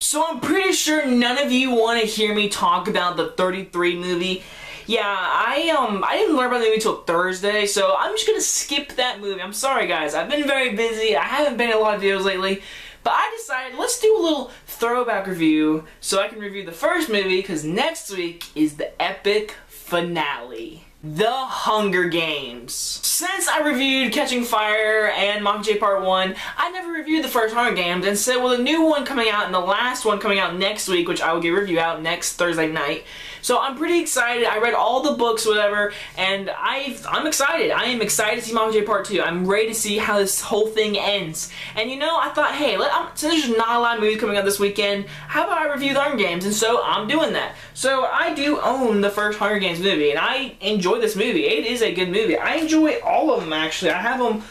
So I'm pretty sure none of you want to hear me talk about the 33 movie. Yeah, I didn't learn about the movie until Thursday, so I'm just gonna skip that movie. I'm sorry guys, I've been very busy, I haven't been in a lot of videos lately, but I decided let's do a little throwback review so I can review the first movie, because next week is the epic finale. The Hunger Games. Since I reviewed Catching Fire and Mockingjay Part 1, I never reviewed the first Hunger Games, and so with a new one coming out and the last one coming out next week, which I will give a review out next Thursday night, so I'm pretty excited. I read all the books, whatever, and I'm excited. I am excited to see Mockingjay Part 2. I'm ready to see how this whole thing ends. And you know, I thought, hey, since there's not a lot of movies coming out this weekend, how about I review the Hunger Games? And so I'm doing that. So I do own the first Hunger Games movie, and I enjoy this movie. It is a good movie. I enjoy all of them, actually. I have them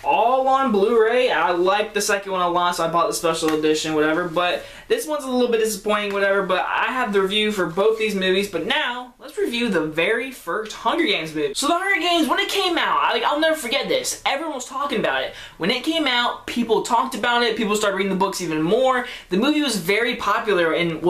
all on Blu-ray. I like the second one a lot, so I bought the special edition, whatever. But this one's a little bit disappointing, whatever. But I have the review for both these movies. But now, let's review the very first Hunger Games movie. So the Hunger Games, when it came out, I'll never forget this. Everyone was talking about it. When it came out, people talked about it. People started reading the books even more. The movie was very popular in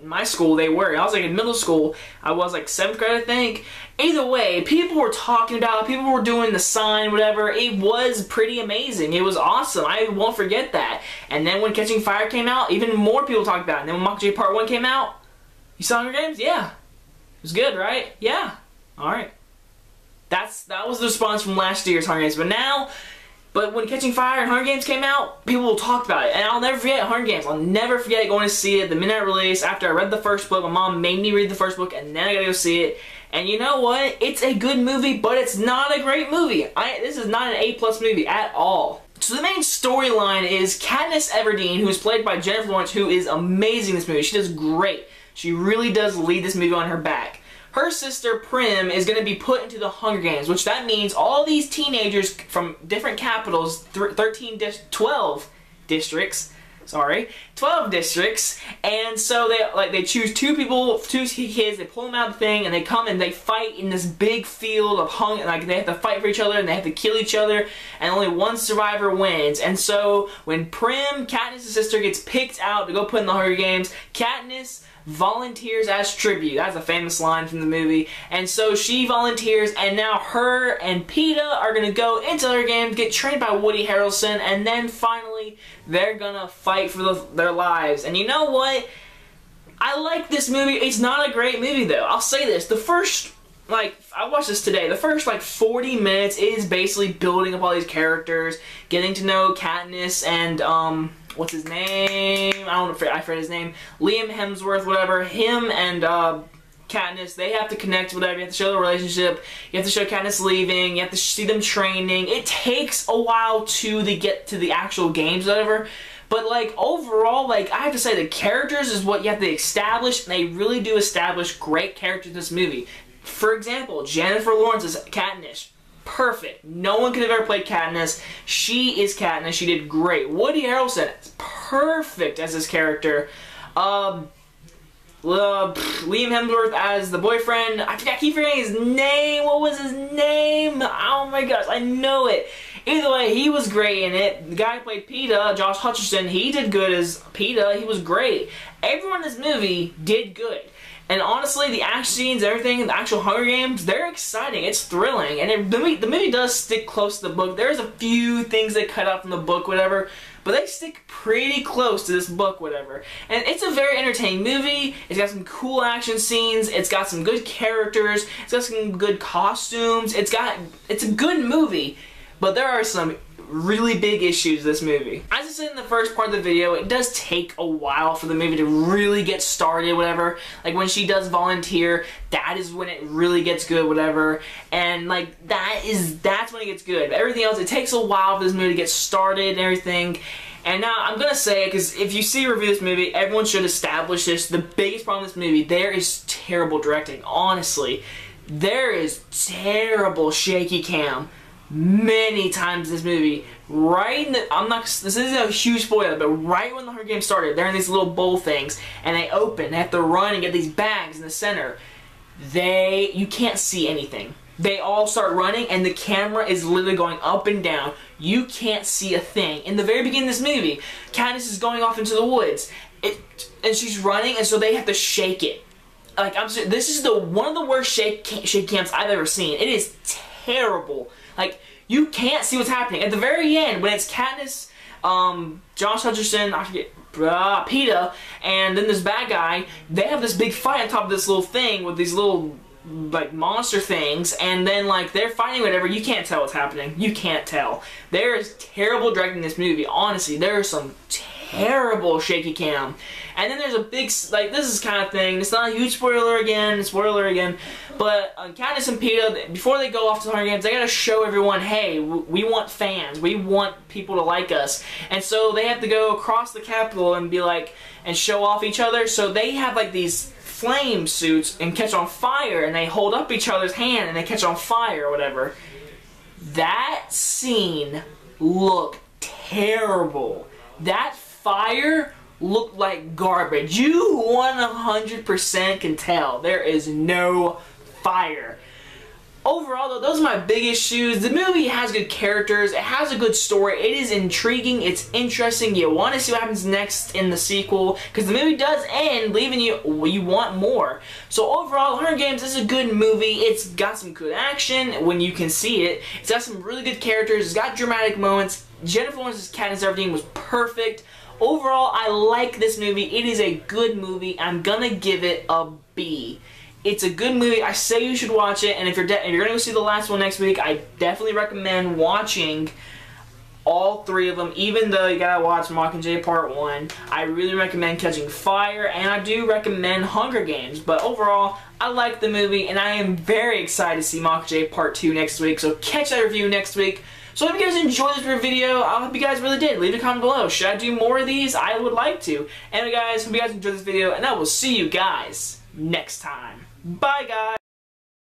my school. They were. I was like in middle school. I was like 7th grade, I think. Either way, people were talking about it, people were doing the sign, whatever. It was pretty amazing. It was awesome. I won't forget that. And then when Catching Fire came out, even more people talked about it. And then when Mockingjay Part 1 came out, you saw Hunger Games? Yeah. It was good, right? Yeah. Alright. That was the response from last year's Hunger Games. But when Catching Fire and Hunger Games came out, people talked about it. And I'll never forget Hunger Games. I'll never forget going to see it the minute I released. After I read the first book, my mom made me read the first book, and then I gotta go see it. And you know what? It's a good movie, but it's not a great movie. This is not an A+ movie at all. So the main storyline is Katniss Everdeen, who is played by Jennifer Lawrence, who is amazing in this movie. She does great. She really does lead this movie on her back. Her sister, Prim, is going to be put into the Hunger Games, which that means all these teenagers from different capitals, 12 districts, and so they choose two kids, they pull them out of the thing, and they come and they fight in this big field of hunger, like they have to fight for each other, and they have to kill each other, and only one survivor wins. And so when Prim, Katniss' sister, gets picked out to go put in the Hunger Games, Katniss volunteers as tribute. That's a famous line from the movie. And so she volunteers, and now her and Peeta are gonna go into Hunger Games, get trained by Woody Harrelson, and then finally they're gonna fight for their lives. And you know what? I like this movie. It's not a great movie though. I'll say this. The first, I watched this today. The first 40 minutes is basically building up all these characters, getting to know Katniss and what's his name? I don't know. I forget his name. Liam Hemsworth, whatever. Him and Katniss, they have to connect, whatever. You have to show the relationship. You have to show Katniss leaving. You have to see them training. It takes a while to get to the actual games, whatever. But overall, I have to say the characters is what you have to establish, and they really do establish great characters in this movie. For example, Jennifer Lawrence is Katniss. Perfect. No one could have ever played Katniss. She is Katniss. She did great. Woody Harrelson is perfect as his character. Liam Hemsworth as the boyfriend. I keep forgetting his name. What was his name? Oh my gosh, I know it. Either way, he was great in it. The guy who played Peeta, Josh Hutcherson, he did good as Peeta. He was great. Everyone in this movie did good. And honestly, the action scenes, everything, the actual Hunger Games, they're exciting. It's thrilling. And the movie does stick close to the book. There's a few things they cut out from the book, whatever. But they stick pretty close to this book, whatever. And it's a very entertaining movie. It's got some cool action scenes. It's got some good characters. It's got some good costumes. It's a good movie. But there are some really big issues with this movie. As I said in the first part of the video, it does take a while for the movie to really get started, whatever. Like when she does volunteer, that is when it really gets good, whatever. And that's when it gets good. But everything else, it takes a while for this movie to get started and everything. And now I'm gonna say it, because if you see a review of this movie, everyone should establish this. The biggest problem with this movie, there is terrible directing. Honestly, there is terrible shaky cam. Many times in this movie, this isn't a huge spoiler, but right when the Hunger Games started, they're in these little bowl things, and they open, they have to run and get these bags in the center. You can't see anything. They all start running, and the camera is literally going up and down. You can't see a thing. In the very beginning of this movie, Katniss is going off into the woods. and she's running, and so they have to shake it. Like, this is one of the worst shake cams I've ever seen. It is terrible. Like, you can't see what's happening. At the very end, when it's Katniss, Josh Hutcherson, I forget, Peeta, and then this bad guy, they have this big fight on top of this little thing with these little, like, monster things, and then, like, they're fighting whatever. You can't tell what's happening. You can't tell. There is terrible directing in this movie. Honestly, there is some terrible shaky cam. And then there's a big, like, this is kind of thing. It's not a huge spoiler again, but Katniss and Peeta, before they go off to the Hunger Games, they gotta show everyone, hey, we want fans. We want people to like us. And so they have to go across the Capitol and be like, and show off each other. So they have, like, these flame suits and catch on fire, and they hold up each other's hand and they catch on fire or whatever. That scene looked terrible. That fire looked like garbage. You 100% can tell there is no fire. Overall, though, those are my big issues. The movie has good characters. It has a good story. It is intriguing. It's interesting. You want to see what happens next in the sequel, because the movie does end, leaving you want more. So overall, Hunger Games is a good movie. It's got some good action when you can see it. It's got some really good characters. It's got dramatic moments. Jennifer Lawrence's Katniss Everdeen was perfect. Overall, I like this movie. It is a good movie. I'm gonna give it a B. It's a good movie. I say you should watch it, and if you're gonna go see the last one next week, I definitely recommend watching all 3 of them, even though you gotta watch Mockingjay Part 1. I really recommend Catching Fire, and I do recommend Hunger Games. But overall, I like the movie, and I am very excited to see Mockingjay Part 2 next week, so catch that review next week. So I hope you guys enjoyed this video. I hope you guys really did. Leave a comment below. Should I do more of these? I would like to. Anyway guys, hope you guys enjoyed this video, and I will see you guys next time. Bye guys!